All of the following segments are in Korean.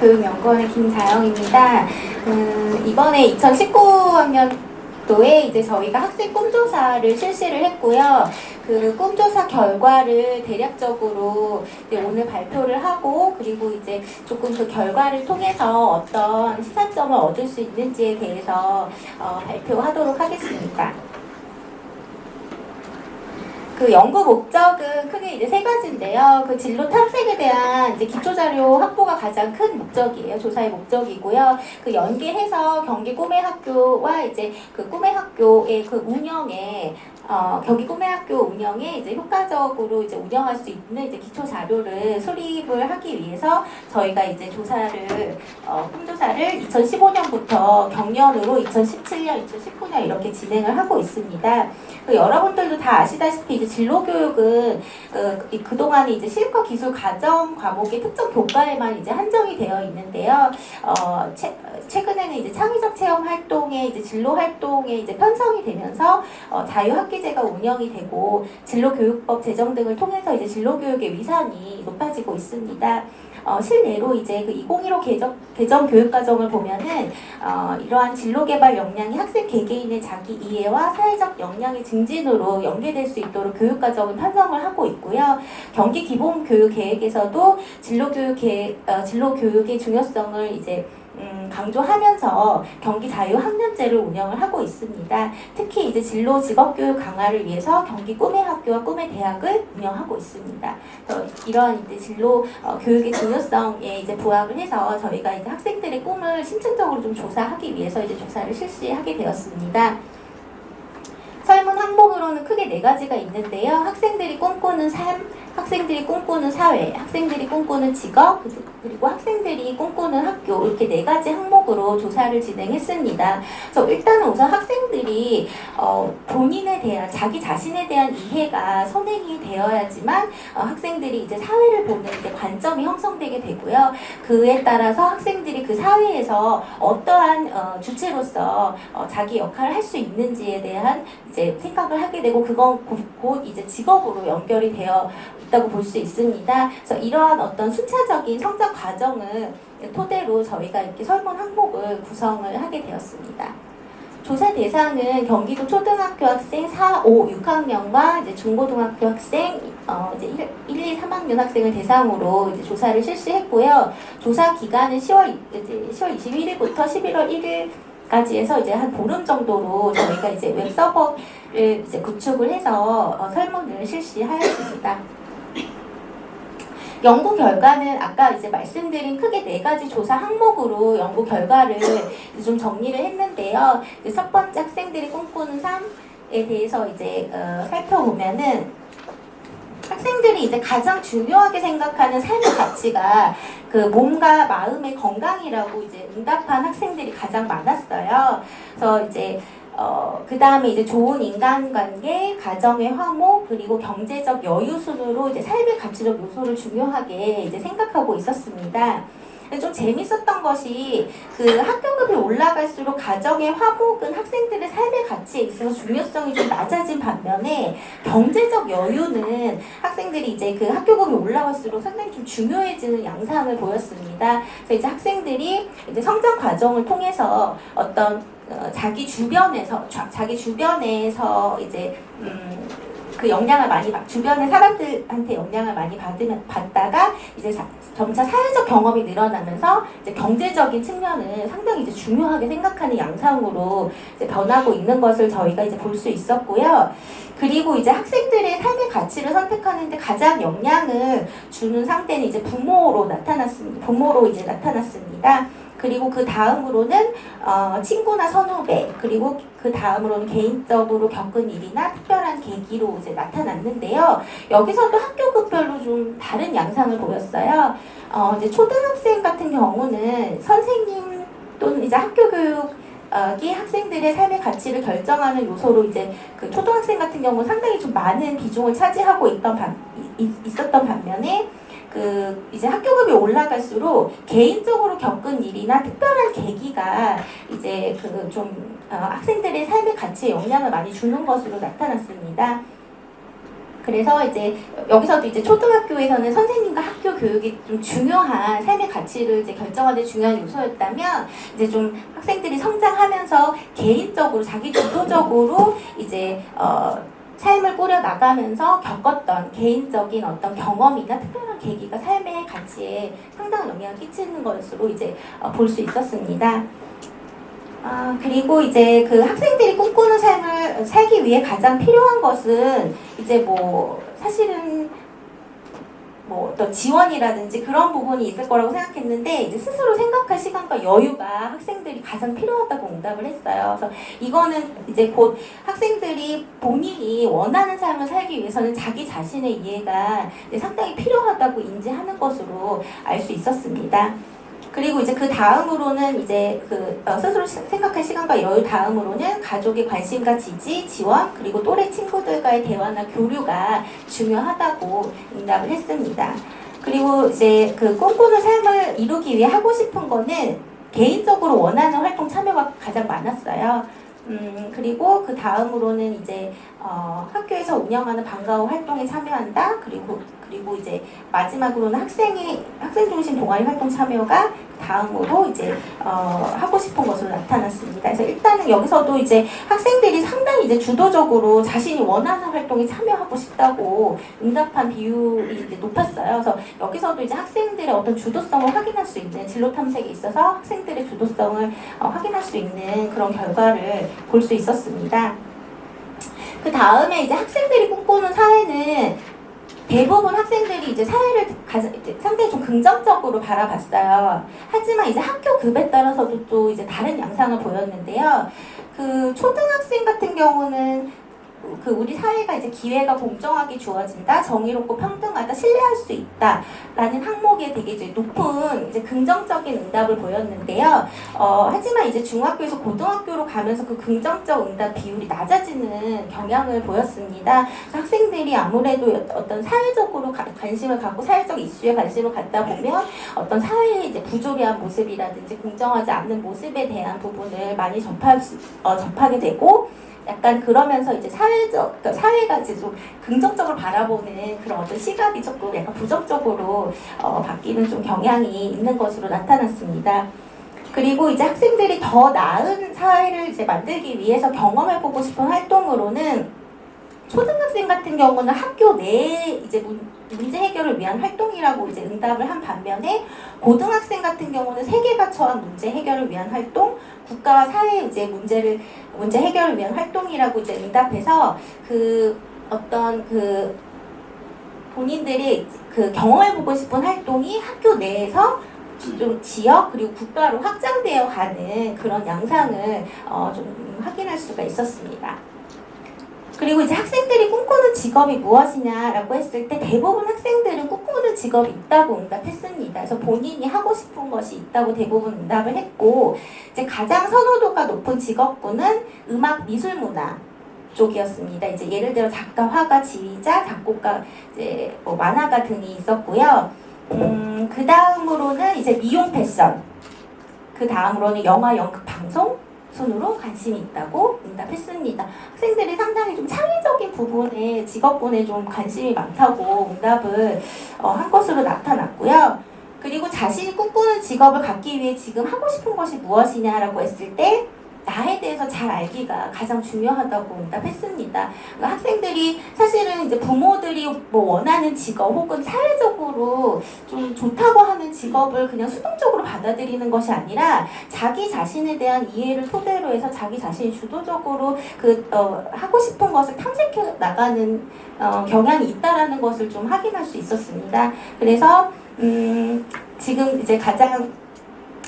교육연구원의 김자영입니다. 이번에 2019학년도에 이제 저희가 학생 꿈조사를 실시를 했고요. 그 꿈조사 결과를 대략적으로 이제 오늘 발표를 하고, 그리고 이제 조금 그 결과를 통해서 어떤 시사점을 얻을 수 있는지에 대해서 발표하도록 하겠습니다. 그 연구 목적은 크게 이제 세 가지인데요. 그 진로 탐색에 대한 이제 기초 자료 확보가 가장 큰 목적이에요. 조사의 목적이고요. 그 연계해서 경기 꿈의 학교와 이제 그 꿈의 학교의 그 운영에 경기 꿈의 학교 운영에 이제 효과적으로 이제 운영할 수 있는 이제 기초 자료를 수립을 하기 위해서 저희가 이제 꿈조사를 2015년부터 경년으로 2017년, 2019년 이렇게 진행을 하고 있습니다. 여러분들도 다 아시다시피 이제 진로교육은 그동안에 이제 실과 기술 과정 과목의 특정 교과에만 이제 한정이 되어 있는데요. 최근에는 이제 창의적 체험 활동에 이제 진로 활동에 이제 편성이 되면서 자유학기제가 운영이 되고 진로교육법 제정 등을 통해서 이제 진로교육의 위상이 높아지고 있습니다. 실내로 이제 그 2015 개정 교육과정을 보면은 이러한 진로개발 역량이 학생 개개인의 자기 이해와 사회적 역량의 증진으로 연계될 수 있도록 교육과정을 편성을 하고 있고요. 경기 기본교육계획에서도 진로교육의 중요성을 이제 강조하면서 경기 자유학년제를 운영을 하고 있습니다. 특히 이제 진로 직업교육 강화를 위해서 경기 꿈의 학교와 꿈의 대학을 운영하고 있습니다. 이러한 이제 진로 교육의 중요성에 이제 부합을 해서 저희가 이제 학생들의 꿈을 심층적으로 좀 조사하기 위해서 이제 조사를 실시하게 되었습니다. 설문 항목으로는 크게 네 가지가 있는데요. 학생들이 꿈꾸는 삶, 학생들이 꿈꾸는 사회, 학생들이 꿈꾸는 직업, 그리고 학생들이 꿈꾸는 학교, 이렇게 네 가지 항목으로 조사를 진행했습니다. 그래서 일단은 우선 학생들이 본인에 대한, 자기 자신에 대한 이해가 선행이 되어야지만 학생들이 이제 사회를 보는 이제 관점이 형성되게 되고요. 그에 따라서 학생들이 그 사회에서 어떠한 주체로서 자기 역할을 할 수 있는지에 대한 이제 생각을 하게 되고, 그건 곧 이제 직업으로 연결이 되어 있다고 볼 수 있습니다. 그래서 이러한 어떤 순차적인 성장 과정을 토대로 저희가 이렇게 설문 항목을 구성을 하게 되었습니다. 조사 대상은 경기도 초등학교 학생 4, 5, 6학년과 이제 중고등학교 학생 이제 1, 2, 3학년 학생을 대상으로 이제 조사를 실시했고요. 조사 기간은 10월 21일부터 11월 1일 까지 해서 이제 한 보름 정도로 저희가 이제 웹서버를 이제 구축을 해서 설문을 실시하였습니다. 연구 결과는 아까 이제 말씀드린 크게 네 가지 조사 항목으로 연구 결과를 좀 정리를 했는데요. 첫 번째 학생들이 꿈꾸는 삶에 대해서 이제 살펴보면은 학생들이 이제 가장 중요하게 생각하는 삶의 가치가 그 몸과 마음의 건강이라고 이제 응답한 학생들이 가장 많았어요. 그래서 이제 그 다음에 이제 좋은 인간관계, 가정의 화목, 그리고 경제적 여유 순으로 이제 삶의 가치적 요소를 중요하게 이제 생각하고 있었습니다. 좀 재밌었던 것이 그 학교급이 올라갈수록 가정의 화목은 학생들의 삶의 가치에 있어서 중요성이 좀 낮아진 반면에 경제적 여유는 학생들이 이제 그 학교급이 올라갈수록 상당히 좀 중요해지는 양상을 보였습니다. 그래서 이제 학생들이 이제 성장 과정을 통해서 어떤 자기 주변에서 이제 그 영향을 많이 주변의 사람들한테 영향을 많이 받다가 이제 점차 사회적 경험이 늘어나면서 이제 경제적인 측면을 상당히 이제 중요하게 생각하는 양상으로 이제 변하고 있는 것을 저희가 이제 볼 수 있었고요. 그리고 이제 학생들의 삶의 가치를 선택하는데 가장 영향을 주는 상태는 이제 부모로 이제 나타났습니다. 그리고 그 다음으로는 친구나 선후배, 그리고 그 다음으로는 개인적으로 겪은 일이나 특별한 계기로 이제 나타났는데요. 여기서도 학교급별로 좀 다른 양상을 보였어요. 이제 초등학생 같은 경우는 선생님 또는 이제 학교 교육이 학생들의 삶의 가치를 결정하는 요소로 이제 그 초등학생 같은 경우는 상당히 좀 많은 비중을 차지하고 있었던 반면에 그 이제 학교급이 올라갈수록 개인적으로 겪은 일이나 특별한 계기가 이제 그 좀 학생들의 삶의 가치에 영향을 많이 주는 것으로 나타났습니다. 그래서 이제 여기서도 이제 초등학교에서는 선생님과 학교 교육이 좀 중요한 삶의 가치를 이제 결정하는 데 중요한 요소였다면 이제 좀 학생들이 성장하면서 개인적으로 자기 주도적으로 이제 삶을 꾸려 나가면서 겪었던 개인적인 어떤 경험이나 특별한 계기가 삶의 가치에 상당한 영향을 끼치는 것으로 이제 볼 수 있었습니다. 그리고 이제 그 학생들이 꿈꾸는 삶을 살기 위해 가장 필요한 것은 이제 뭐 사실은 뭐 어떤 지원이라든지 그런 부분이 있을 거라고 생각했는데 이제 스스로 생각할 시간과 여유가 학생들이 가장 필요하다고 응답을 했어요. 그래서 이거는 이제 곧 학생들이 본인이 원하는 삶을 살기 위해서는 자기 자신의 이해가 이제 상당히 필요하다고 인지하는 것으로 알 수 있었습니다. 그리고 이제 그 다음으로는 이제 스스로 생각할 시간과 여유 다음으로는 가족의 관심과 지지, 지원, 그리고 또래 친구들과의 대화나 교류가 중요하다고 응답을 했습니다. 그리고 이제 그 꿈꾸는 삶을 이루기 위해 하고 싶은 거는 개인적으로 원하는 활동 참여가 가장 많았어요. 그리고 그 다음으로는 이제 학교에서 운영하는 방과 후 활동에 참여한다. 그리고 이제 마지막으로는 학생 중심 동아리 활동 참여가 다음으로 이제 하고 싶은 것으로 나타났습니다. 그래서 일단은 여기서도 이제 학생들이 상당히 이제 주도적으로 자신이 원하는 활동에 참여하고 싶다고 응답한 비율이 이제 높았어요. 그래서 여기서도 이제 학생들의 어떤 주도성을 확인할 수 있는 진로 탐색에 있어서 학생들의 주도성을 확인할 수 있는 그런 결과를 볼 수 있었습니다. 그 다음에 이제 학생들이 꿈꾸는 사회는 대부분 학생들이 이제 사회를 상당히 좀 긍정적으로 바라봤어요. 하지만 이제 학교 급에 따라서도 또 이제 다른 양상을 보였는데요. 그 초등학생 같은 경우는 그 우리 사회가 이제 기회가 공정하게 주어진다, 정의롭고 평등하다, 신뢰할 수 있다라는 항목에 되게 이제 높은 이제 긍정적인 응답을 보였는데요. 하지만 이제 중학교에서 고등학교로 가면서 그 긍정적 응답 비율이 낮아지는 경향을 보였습니다. 학생들이 아무래도 어떤 사회적으로 관심을 갖고 사회적 이슈에 관심을 갖다 보면 어떤 사회의 이제 부조리한 모습이라든지 공정하지 않는 모습에 대한 부분을 많이 접하게 되고. 약간 그러면서 이제 사회가 이제 좀 긍정적으로 바라보는 그런 어떤 시각이 조금 약간 부정적으로 바뀌는 좀 경향이 있는 것으로 나타났습니다. 그리고 이제 학생들이 더 나은 사회를 이제 만들기 위해서 경험해보고 싶은 활동으로는 초등학생 같은 경우는 학교 내에 이제 문제 해결을 위한 활동이라고 이제 응답을 한 반면에 고등학생 같은 경우는 세계가 처한 문제 해결을 위한 활동, 국가와 사회의 이제 문제 해결을 위한 활동이라고 이제 응답해서 그 어떤 그 본인들이 그 경험해보고 싶은 활동이 학교 내에서 좀 지역 그리고 국가로 확장되어 가는 그런 양상을 좀 확인할 수가 있었습니다. 그리고 이제 학생들이 꿈꾸는 직업이 무엇이냐라고 했을 때 대부분 학생들은 꿈꾸는 직업이 있다고 응답했습니다. 그래서 본인이 하고 싶은 것이 있다고 대부분 응답을 했고 이제 가장 선호도가 높은 직업군은 음악, 미술, 문화 쪽이었습니다. 이제 예를 들어 작가, 화가, 지휘자, 작곡가, 이제 뭐 만화가 등이 있었고요. 그 다음으로는 이제 미용, 패션, 그 다음으로는 영화, 연극, 방송 순으로 관심이 있다고 응답했습니다. 학생들이 상당히 좀 창의적인 부분에 직업군에 좀 관심이 많다고 응답을 한 것으로 나타났고요. 그리고 자신이 꿈꾸는 직업을 갖기 위해 지금 하고 싶은 것이 무엇이냐라고 했을 때 나에 대해서 잘 알기가 가장 중요하다고 응답했습니다. 그러니까 학생들이 사실은 이제 부모들이 뭐 원하는 직업 혹은 사회적으로 좀 좋다고 하는 직업을 그냥 수동적으로 받아들이는 것이 아니라 자기 자신에 대한 이해를 토대로 해서 자기 자신이 주도적으로 하고 싶은 것을 탐색해 나가는 경향이 있다라는 것을 좀 확인할 수 있었습니다. 그래서 지금 이제 가장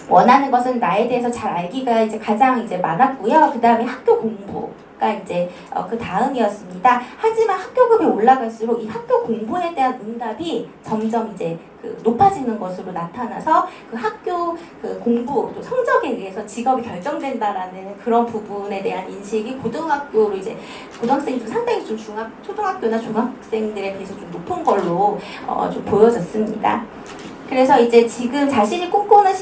원하는 것은 나에 대해서 잘 알기가 이제 가장 이제 많았고요. 그 다음에 학교 공부가 이제 그 다음이었습니다. 하지만 학교급이 올라갈수록 이 학교 공부에 대한 응답이 점점 이제 높아지는 것으로 나타나서 그 학교 그 공부 또 성적에 의해서 직업이 결정된다라는 그런 부분에 대한 인식이 고등학교로 이제 고등학생이 좀 상당히 좀 초등학교나 중학생들에 비해서 좀 높은 걸로 좀 보여졌습니다. 그래서 이제 지금 자신이 꿈꾸는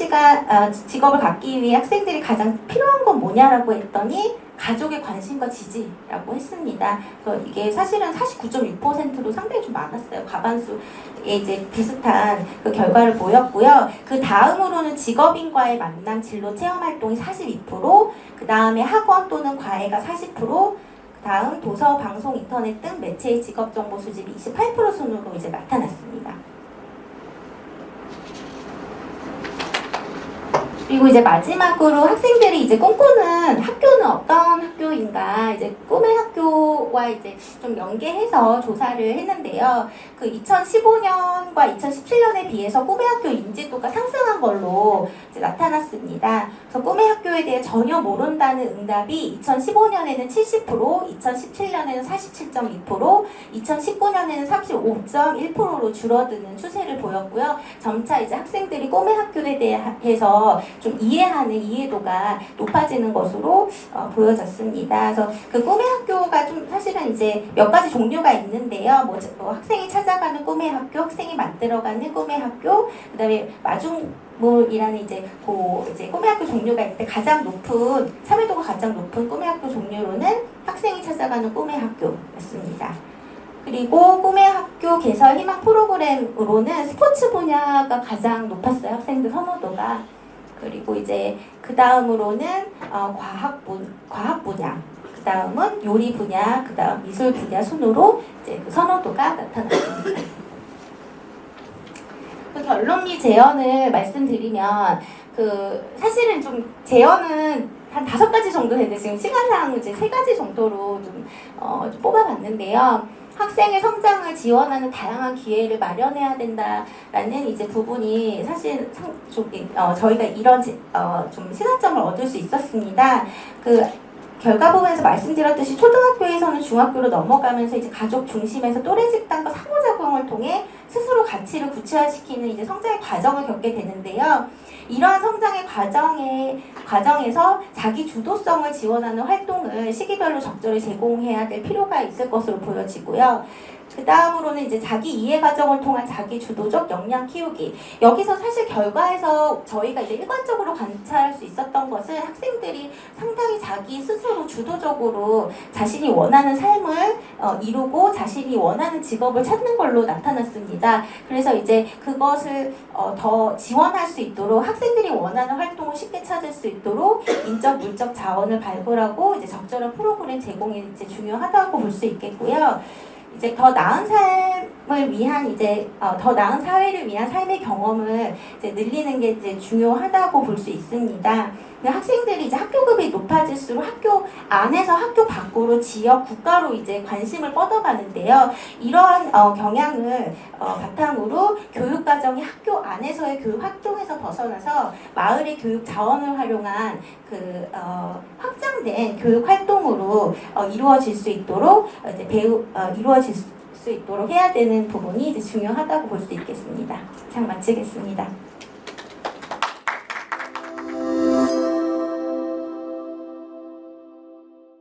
직업을 갖기 위해 학생들이 가장 필요한 건 뭐냐라고 했더니 가족의 관심과 지지라고 했습니다. 그래서 이게 사실은 49.6%로 상당히 좀 많았어요. 과반수에 이제 비슷한 그 결과를 보였고요. 그 다음으로는 직업인과의 만남 진로 체험 활동이 42%, 그 다음에 학원 또는 과외가 40%, 다음 도서, 방송, 인터넷 등 매체의 직업 정보 수집이 28% 순으로 이제 나타났습니다. 그리고 이제 마지막으로 학생들이 이제 꿈꾸는 학교는 어떤 학교인가 이제 꿈의 학교와 이제 좀 연계해서 조사를 했는데요. 그 2015년과 2017년에 비해서 꿈의 학교 인지도가 상승한 걸로 이제 나타났습니다. 그래서 꿈의 학교에 대해 전혀 모른다는 응답이 2015년에는 70%, 2017년에는 47.2%, 2019년에는 35.1%로 줄어드는 추세를 보였고요. 점차 이제 학생들이 꿈의 학교에 대해서 좀 이해하는 이해도가 높아지는 것으로 보여졌습니다. 그래서 그 꿈의 학교가 좀 사실은 이제 몇 가지 종류가 있는데요. 뭐 학생이 찾아가는 꿈의 학교, 학생이 만들어가는 꿈의 학교, 그다음에 마중물이라는 이제 꿈의 학교 종류가 있는데 가장 높은 참여도가 가장 높은 꿈의 학교 종류로는 학생이 찾아가는 꿈의 학교였습니다. 그리고 꿈의 학교 개설 희망 프로그램으로는 스포츠 분야가 가장 높았어요. 학생들 선호도가. 그리고 이제 그 다음으로는 과학 분야, 그 다음은 요리 분야, 그 다음 미술 분야 순으로 이제 그 선호도가 나타났습니다. 그 결론 및 제언을 말씀드리면 사실은 좀 제언은 한 5가지 정도 되는데 지금 시간상 이제 3가지 정도로 좀 뽑아봤는데요. 학생의 성장을 지원하는 다양한 기회를 마련해야 된다라는 이제 부분이 사실 저희가 이런 좀 시사점을 얻을 수 있었습니다. 그 결과 부분에서 말씀드렸듯이 초등학교에서는 중학교로 넘어가면서 이제 가족 중심에서 또래 집단과 상호작용을 통해 스스로 가치를 구체화시키는 이제 성장의 과정을 겪게 되는데요. 이러한 성장의 과정에서 자기 주도성을 지원하는 활동을 시기별로 적절히 제공해야 될 필요가 있을 것으로 보여지고요. 그 다음으로는 이제 자기 이해 과정을 통한 자기 주도적 역량 키우기. 여기서 사실 결과에서 저희가 이제 일관적으로 관찰할 수 있었던 것은 학생들이 상당히 자기 스스로 주도적으로 자신이 원하는 삶을 이루고 자신이 원하는 직업을 찾는 걸로 나타났습니다. 그래서 이제 그것을 더 지원할 수 있도록 학생들이 원하는 활동을 쉽게 찾을 수 있도록 인적, 물적 자원을 발굴하고 이제 적절한 프로그램 제공이 이제 중요하다고 볼 수 있겠고요. 이제 더 나은 삶을 위한 더 나은 사회를 위한 삶의 경험을 이제 늘리는 게 이제 중요하다고 볼 수 있습니다. 학생들이 이제 학교급이 높아질수록 학교 안에서 학교 밖으로 지역, 국가로 이제 관심을 뻗어가는데요. 이러한 경향을 바탕으로 교육과정이 학교 안에서의 교육 활동에서 벗어나서 마을의 교육 자원을 활용한 확장된 교육 활동으로 이루어질 수 있도록 이루어질 수 있도록 해야 되는 부분이 이제 중요하다고 볼 수 있겠습니다. 이상 마치겠습니다.